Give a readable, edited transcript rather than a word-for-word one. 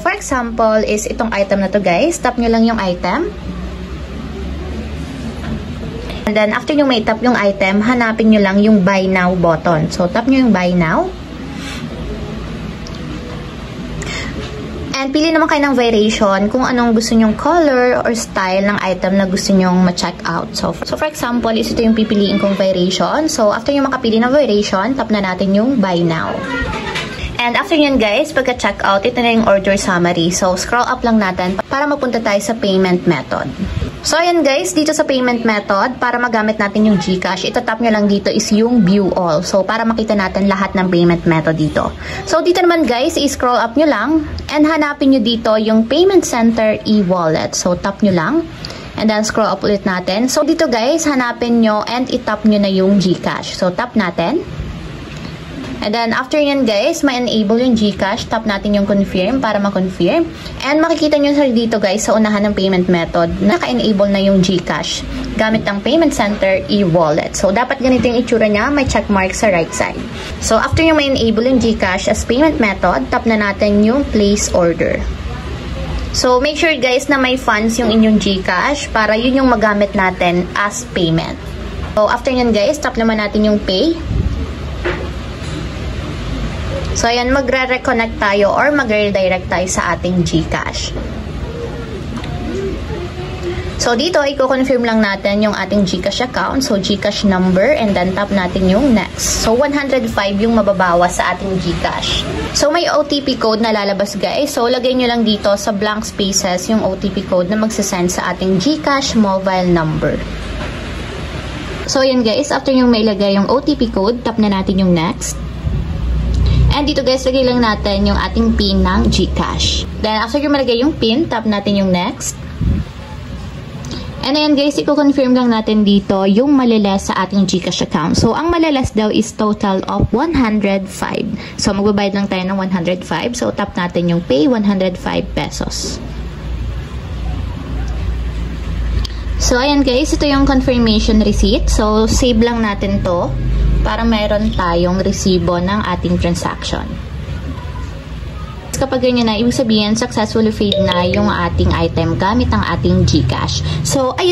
For example, is itong item na to guys. Tap nyo lang yung item. And then, after nyo may tap yung item, hanapin nyo lang yung Buy Now button. So, tap nyo yung Buy Now. And pili naman kayo ng variation kung anong gusto nyong color or style ng item na gusto nyong ma-check out. So, for example, ito yung pipiliin kong variation. So, after nyo makapili ng variation, tap na natin yung Buy Now. And after yun guys, pagka-check out, ito na yung order summary. So, scroll up lang natin para mapunta tayo sa payment method. So, ayan guys, dito sa payment method, para magamit natin yung GCash, itatap nyo lang dito is yung View All. So, para makita natin lahat ng payment method dito. So, dito naman guys, i-scroll up nyo lang and hanapin nyo dito yung Payment Center e-wallet. So, tap nyo lang and then scroll up ulit natin. So, dito guys, hanapin nyo and itap nyo na yung GCash. So, tap natin. And then, after yan guys, ma-enable yung GCash. Tap natin yung confirm para ma-confirm. And makikita nyo dito guys, sa unahan ng payment method, naka-enable na yung GCash gamit ng Payment Center e-wallet. So, dapat ganito yung itsura niya. May checkmark sa right side. So, after yung ma-enable yung GCash as payment method, tap na natin yung place order. So, make sure guys na may funds yung inyong GCash para yun yung magamit natin as payment. So, after yan guys, tap naman natin yung pay. So, ayan, magre-reconnect tayo or magre-redirect tayo sa ating GCash. So, dito, i-confirm lang natin yung ating GCash account. So, GCash number and then tap natin yung next. So, 105 yung mababawas sa ating GCash. So, may OTP code na lalabas guys. So, lagay nyo lang dito sa blank spaces yung OTP code na magsasend sa ating GCash mobile number. So, ayan guys, after yung mailagay yung OTP code, tap na natin yung next. And dito guys, lagay lang natin yung ating PIN ng GCash. Then, after yung malagay yung PIN, tap natin yung next. And ayan guys, i-confirm lang natin dito yung malalas sa ating GCash account. So, ang malalas daw is total of 105. So, magbabayad lang tayo ng 105. So, tap natin yung pay, 105 pesos. So, ayan guys, ito yung confirmation receipt. So, save lang natin to para mayroon tayong resibo ng ating transaction. Kapag ganyan na, ibig sabihin, successfully paid na yung ating item gamit ang ating GCash. So, ayun.